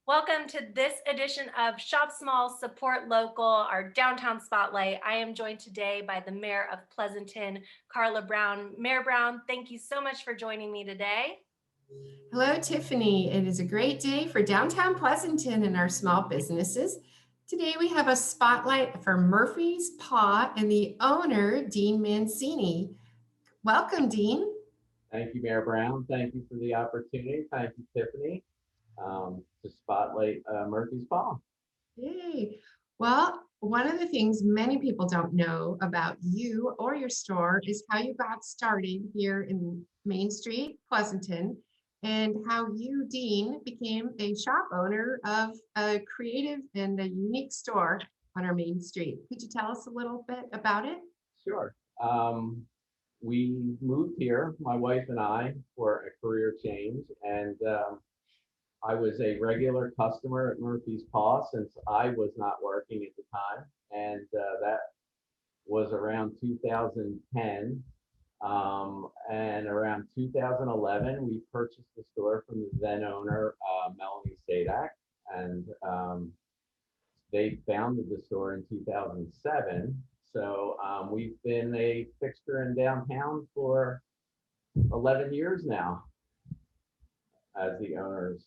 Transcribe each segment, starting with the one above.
Welcome to this edition of Shop Small, Support Local, our downtown spotlight. I am joined today by the Mayor of Pleasanton, Carla Brown. Mayor Brown, thank you so much for joining me today. Hello, Tiffany. It is a great day for downtown Pleasanton and our small businesses. Today we have a spotlight for Murphys Paw and the owner, Dean Mancini. Welcome, Dean. Thank you, Mayor Brown. Thank you for the opportunity. Thank you, Tiffany, to spotlight Murphy's Paw. Yay. Well, one of the things many people don't know about you or your store is how you got started here in Main Street, Pleasanton, and how you, Dean, became a shop owner of a creative and a unique store on our Main Street. Could you tell us a little bit about it? Sure. We moved here, my wife and I, for a career change, and I was a regular customer at Murphy's Paw since I was not working at the time, and that was around 2010. And around 2011, we purchased the store from the then owner, Melanie Sadak, and they founded the store in 2007. So we've been a fixture in downtown for 11 years now as the owners.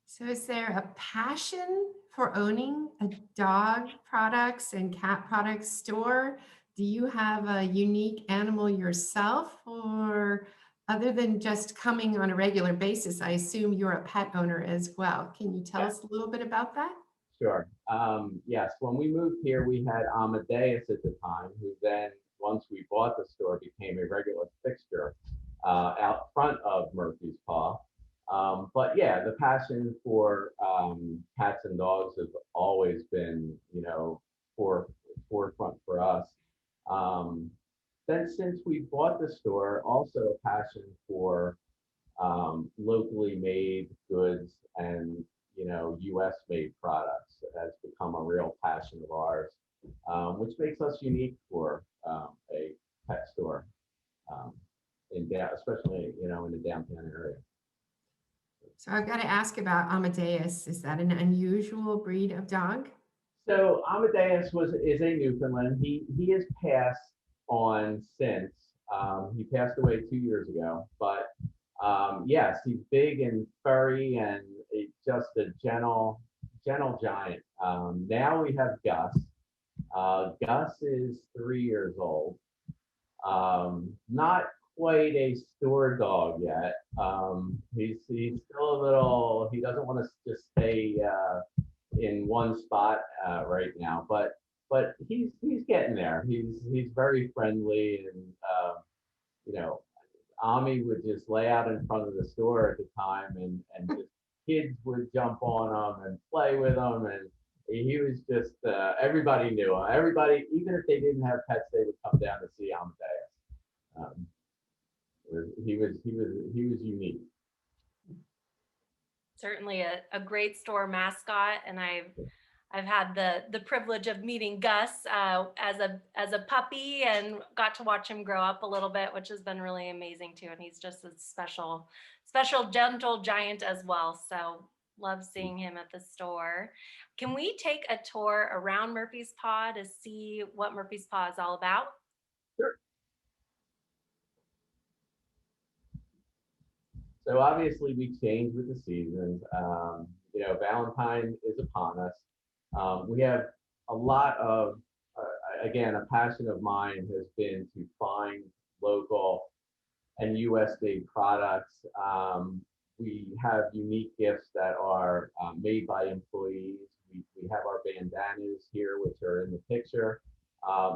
So is there a passion for owning a dog products and cat products store? Do you have a unique animal yourself, or other than just coming on a regular basis, I assume you're a pet owner as well. Can you tell Yeah, us a little bit about that? sure. Yes, when we moved here, we had Amadeus at the time, who then, once we bought the store, became a regular fixture out front of Murphy's Paw. But yeah, the passion for cats and dogs has always been, forefront for us. Um, then since we bought the store, also a passion for locally made goods and U.S. made products has become a real passion of ours, which makes us unique for a pet store, um, especially in the downtown area. So I've got to ask about Amadeus. Is that an unusual breed of dog? So Amadeus is a Newfoundland. He has passed on since. He passed away 2 years ago, but yes, he's big and furry and just a gentle giant. Now we have Gus. Gus is 3 years old. Not quite a store dog yet. He's still a little. He doesn't want to just stay in one spot right now, but he's getting there. He's very friendly, and you know, Ami would just lay out in front of the store at the time, and just kids would jump on him and play with him, and he was just everybody knew him. Everybody, even if they didn't have pets, they would come down to see Amadeus. Um, he was unique. Certainly a great store mascot, and I've had the privilege of meeting Gus as a puppy and got to watch him grow up a little bit, which has been really amazing too. And he's just a special gentle giant as well. So love seeing him at the store. Can we take a tour around Murphy's Paw to see what Murphy's Paw is all about? Sure. So obviously we change with the seasons. Valentine is upon us. We have a lot of, again, a passion of mine has been to find local and US made products. We have unique gifts that are made by employees. We have our bandanas here, which are in the picture,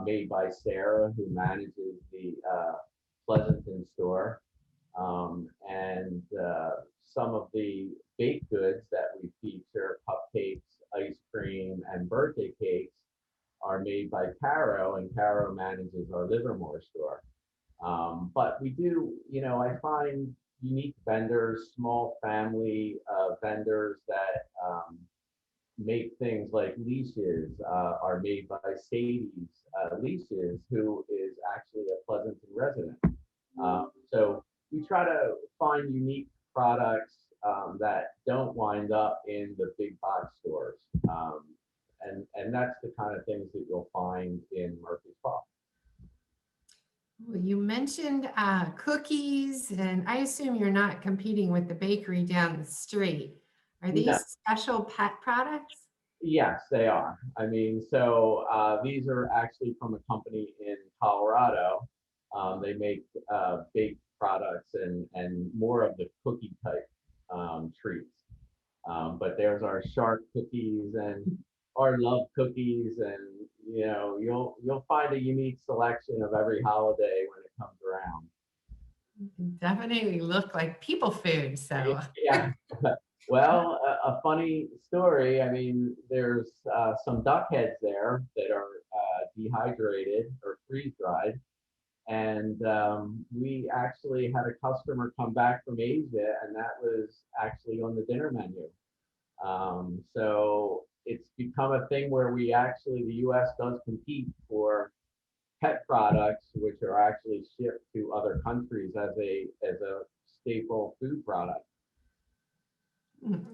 made by Sarah, who manages the Pleasanton store. And some of the baked goods that we feature, cupcakes, ice cream, and birthday cakes, are made by Caro, and Caro manages our Livermore store. But we do, I find unique vendors, small family vendors that make things like leashes, are made by Sadie's Leashes, who is actually a Pleasanton resident. So we try to find unique products that don't wind up in the big box stores. And that's the kind of things that you'll find in Murphys Paw. Well, you mentioned cookies, and I assume you're not competing with the bakery down the street. Are No, these special pet products? yes, they are. I mean, so these are actually from a company in Colorado. They make baked products and more of the cookie type treats. But there's our shark cookies and our love cookies, and you'll find a unique selection of every holiday when it comes around. Definitely look like people food. So, Yeah. Well, a funny story. I mean, there's some duck heads there that are dehydrated or freeze dried. And we actually had a customer come back from Asia, and that was actually on the dinner menu. So it's become a thing where the U.S. does compete for pet products, which are actually shipped to other countries as a staple food product.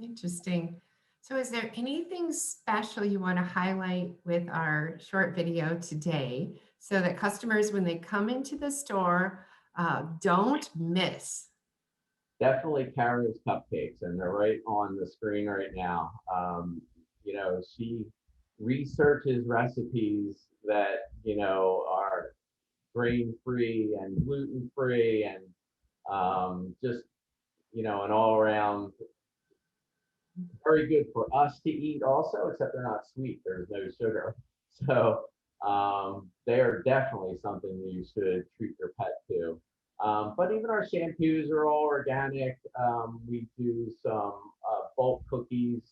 interesting. So, is there anything special you want to highlight with our short video today so that customers, when they come into the store, don't miss? Definitely Carol's cupcakes, and they're right on the screen right now. She researches recipes that are grain free and gluten free, and just an all around very good for us to eat also, except they're not sweet. There's no sugar. So they are definitely something that you should treat your pet to. But even our shampoos are all organic. We do some bulk cookies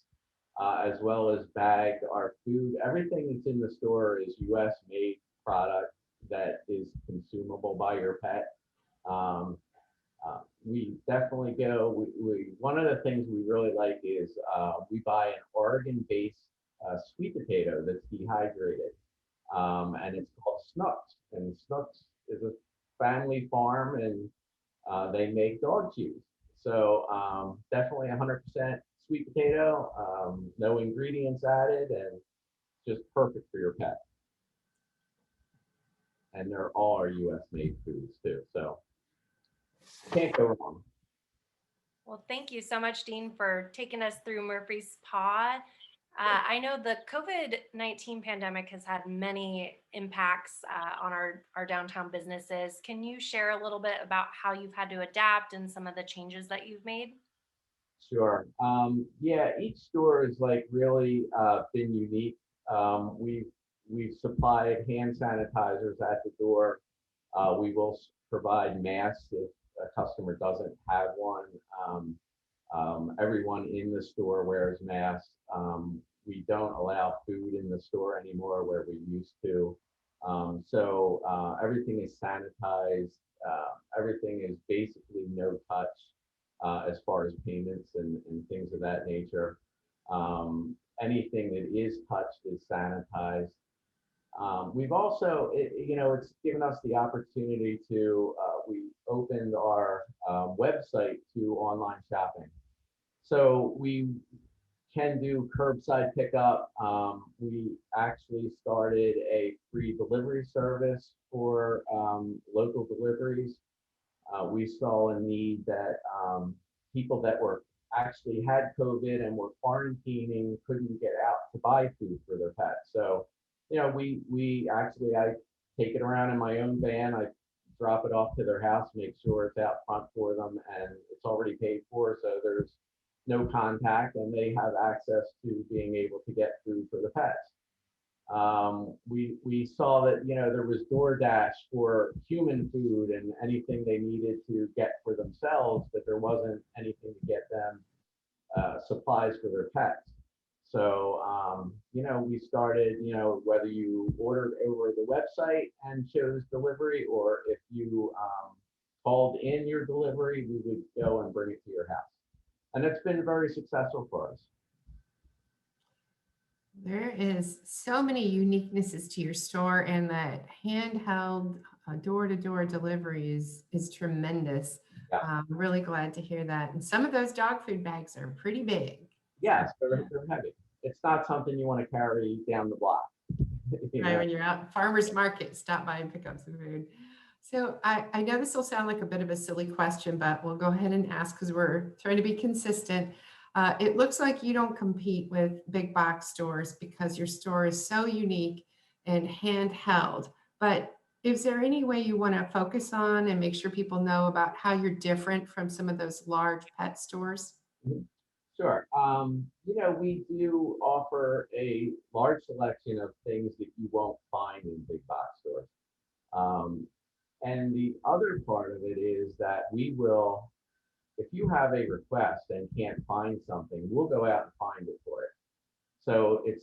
as well as bagged. Our food, everything that's in the store is U.S. made product that is consumable by your pet. Um, we definitely go. One of the things we really like is we buy an Oregon-based sweet potato that's dehydrated, and it's called Snooks. And Snooks is a family farm, and they make dog chews. So definitely 100% sweet potato, no ingredients added, and just perfect for your pet. And they're all our U.S. made foods too. So can't go wrong. Well, thank you so much, Dean, for taking us through Murphy's Paw. I know the COVID-19 pandemic has had many impacts on our downtown businesses. Can you share a little bit about how you've had to adapt and some of the changes that you've made? Sure. Yeah, each store has like really been unique. We've supplied hand sanitizers at the door. We will provide masks if a customer doesn't have one. Everyone in the store wears masks. We don't allow food in the store anymore where we used to. So everything is sanitized. Everything is basically no touch as far as payments and things of that nature. Anything that is touched is sanitized. We've also, it's given us the opportunity to, we opened our website to online shopping. So we can do curbside pickup. We actually started a free delivery service for local deliveries. We saw a need that people that were actually had COVID and were quarantining couldn't get out to buy food for their pets. So, I take it around in my own van. I drop it off to their house, make sure it's out front for them, and it's already paid for. So there's no contact, and they have access to being able to get food for the pets. We saw that there was DoorDash for human food and anything they needed to get for themselves, but there wasn't anything to get them supplies for their pets. So we started, whether you ordered over the website and chose delivery, or if you called in your delivery, we would go and bring it to your house. And it's been very successful for us. There is so many uniquenesses to your store, and that handheld door-to-door delivery is tremendous. Yeah. I'm really glad to hear that. And some of those dog food bags are pretty big. Yes, they're heavy. It's not something you want to carry down the block. You Right, know? when you're out at farmer's market, stop by and pick up some food. So I know this will sound like a bit of a silly question, but we'll go ahead and ask because we're trying to be consistent. It looks like you don't compete with big box stores because your store is so unique and handheld. But is there any way you want to focus on and make sure people know about how you're different from some of those large pet stores? Mhm. Sure. We do offer a large selection of things that you won't find in big box stores. Um, and the other part of it is that we will, if you have a request and can't find something, we'll go out and find it for it. So if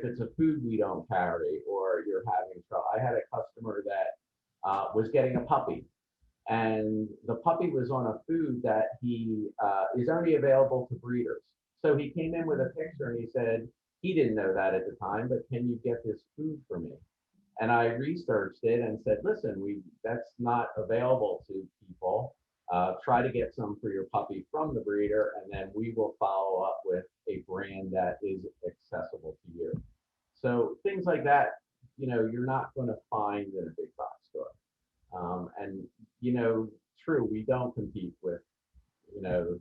it's a food we don't carry or you're having trouble. I had a customer that was getting a puppy, and the puppy was on a food that he is only available to breeders. So he came in with a picture and he said he didn't know that at the time, but can you get this food for me? And I researched it and said, listen, that's not available to people. Try to get some for your puppy from the breeder, and then we will follow up with a brand that is accessible to you. So things like that, you're not going to find in a big box store. And true, we don't compete with, you know,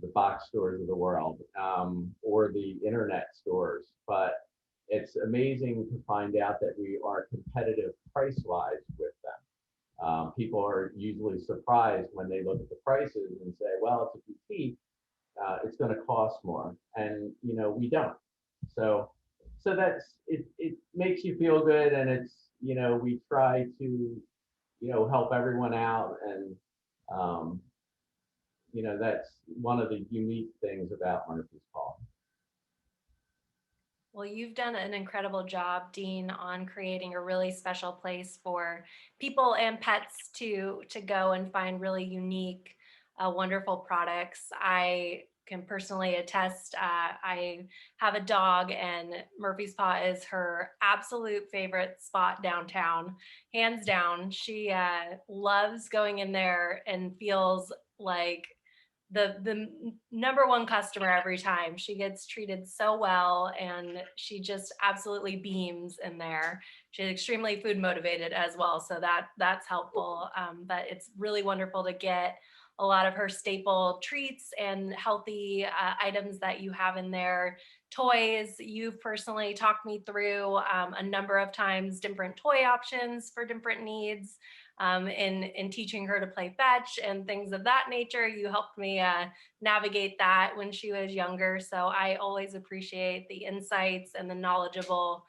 the box stores of the world, or the internet stores, but it's amazing to find out that we are competitive price-wise with them. People are usually surprised when they look at the prices and say, well, it's a boutique, it's going to cost more, and we don't. So that's it. It makes you feel good, and we try to help everyone out, and um, that's one of the unique things about Murphys Paw. Well, you've done an incredible job, Dean, on creating a really special place for people and pets to go and find really unique, wonderful products. I can personally attest. I have a dog, and Murphy's Paw is her absolute favorite spot downtown, hands down. She loves going in there and feels like the number one customer every time. She gets treated so well, and she just absolutely beams in there. She's extremely food motivated as well, so that's helpful. But it's really wonderful to get a lot of her staple treats and healthy items that you have in there. Toys, you've personally talked me through a number of times different toy options for different needs. In teaching her to play fetch and things of that nature. You helped me navigate that when she was younger. So I always appreciate the insights and the knowledgeable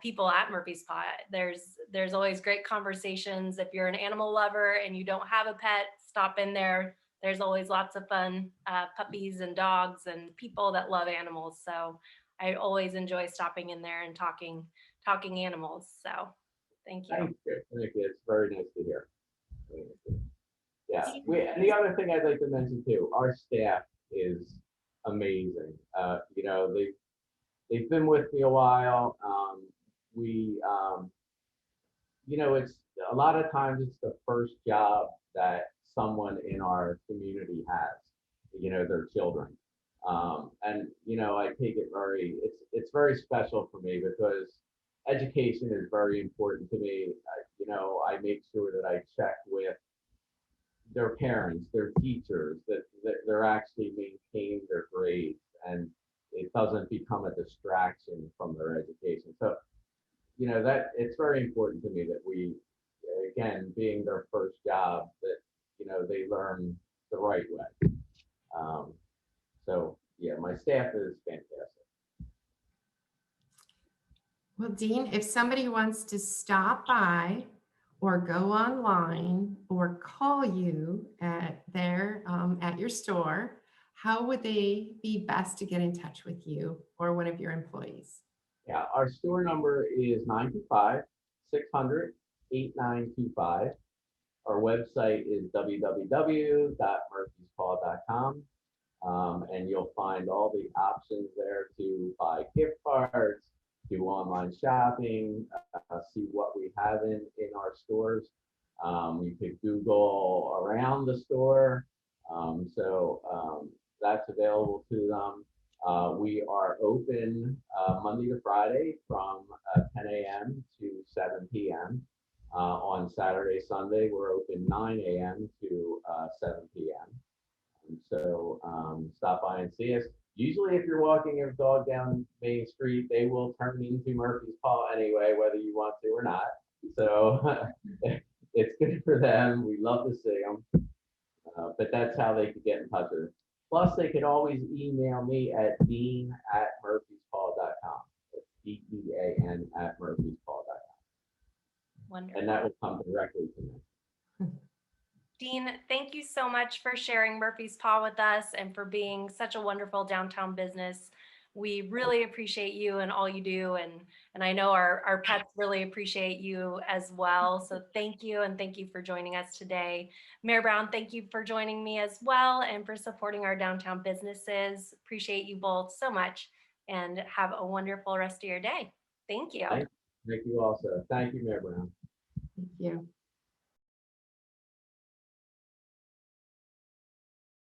people at Murphy's Paw. There's always great conversations. If you're an animal lover and you don't have a pet, stop in there. There's always lots of fun puppies and dogs and people that love animals. So I always enjoy stopping in there and talking animals. So thank you. Thank you. Thank you. It's very nice to hear. Yeah. And the other thing I'd like to mention too, our staff is amazing. They've been with me a while. It's a lot of times it's the first job that someone in our community has, their children. I take it it's very special for me because education is very important to me. I make sure that I check with their parents, their teachers, that they're actually maintaining their grades and it doesn't become a distraction from their education. So, that it's very important to me that we, again, being their first job, that, they learn the right way. Yeah, my staff is fantastic. Well, Dean, if somebody wants to stop by or go online or call you at your store, how would they be best to get in touch with you or one of your employees? Yeah, our store number is 925-600-8925. Our website is www.murphyspaw.com. And you'll find all the options there to buy gift cards, do online shopping, see what we have in our stores. You could Google around the store. That's available to them. We are open Monday to Friday from 10 a.m. to 7 p.m. On Saturday, Sunday, we're open 9 a.m. to 7 p.m. And so stop by and see us. Usually, if you're walking your dog down Main Street, they will turn into Murphy's Paw anyway, whether you want to or not. So it's good for them. We love to see them. But that's how they could get in touch with us. Plus, they could always email me at dean@murphyspaw.com. It's DEAN at murphyspaw.com. Wonderful. And that will come directly to me. Dean, thank you so much for sharing Murphy's Paw with us and for being such a wonderful downtown business. We really appreciate you and all you do. And I know our pets really appreciate you as well. So thank you. And thank you for joining us today. Mayor Brown, thank you for joining me as well and for supporting our downtown businesses. Appreciate you both so much and have a wonderful rest of your day. Thank you. Thank you also. Thank you, Mayor Brown. Thank you.